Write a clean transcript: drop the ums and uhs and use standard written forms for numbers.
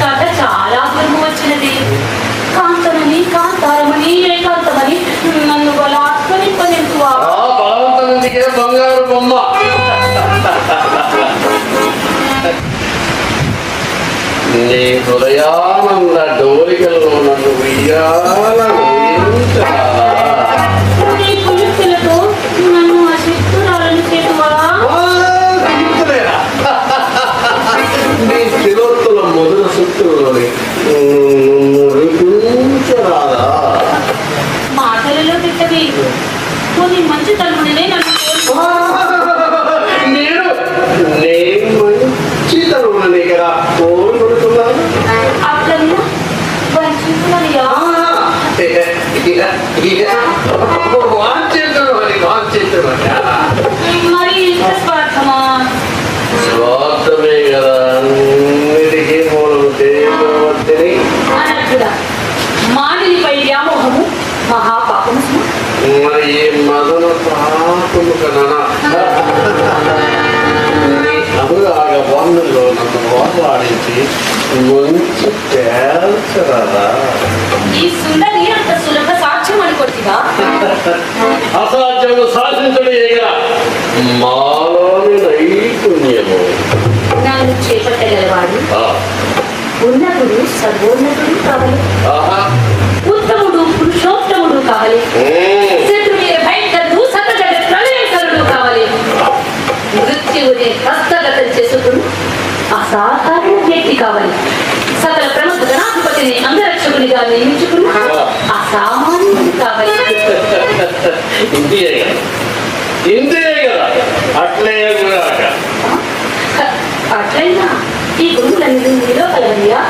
కథ చాలా అర్థం వచ్చినది. కాంతమని కాంతారమని ఏకాంతమని నన్ను వాళ్ళ ఆత్మనింపనింటువా భగవంతునికే బంగారు బొమ్మ. నీ హృదయానంద డోలికల్లో నన్ను పులుసులతో నన్ను అశిస్తురాలను చేతువా నీ స్థిరోత్తుల మొదల సుత్తుల్లోని మురిపించరాదా? మాటలలో తిట్టవి కొన్ని మంచి తల్లుడినే నన్ను నేను మంచి తరుణనే కదా కోరుకుంటున్నాను. అట్లన్నా వంచుకున్నాయా మరి ఇంత స్వార్థమా? స్వార్థమే కదా అన్నిటికీ మూలం చేయబట్టి అన్నట్టుగా మానవునిపై వ్యామోహము మహాపాపము. మరి ఈ మదన పాపము కన్నా అనురాగ బంధంలో నన్ను మాట్లాడించి మంచి తేల్చరాదా? ఈ సుందరి అంత సులభ సాక్ష్యం అనుకోవచ్చుగా. అసాధ్యము సాధించడం ఏగా మాలోని నైపుణ్యము. నన్ను చేపట్టగలవాడు ఉన్నతుడు సర్వోన్నతుడు కావాలి, ఉత్తముడు పురుషోత్తముడు కావాలి, శత్రువే భయంకరుడు సకల ప్రళయకరుడు కావాలి, మృత్యువుని హస్తగతం చేసుకుని అసాధారణ వ్యక్తి కావాలి, సకల ప్రముఖ గణాధిపతిని అంగరక్షకునిగా నియమించుకుని అసామాన్యుడు కావాలి. ఇంతే కదా అట్లే అట్లయినా ఈ గురువులన్నీ నీలో కలవయ్యా?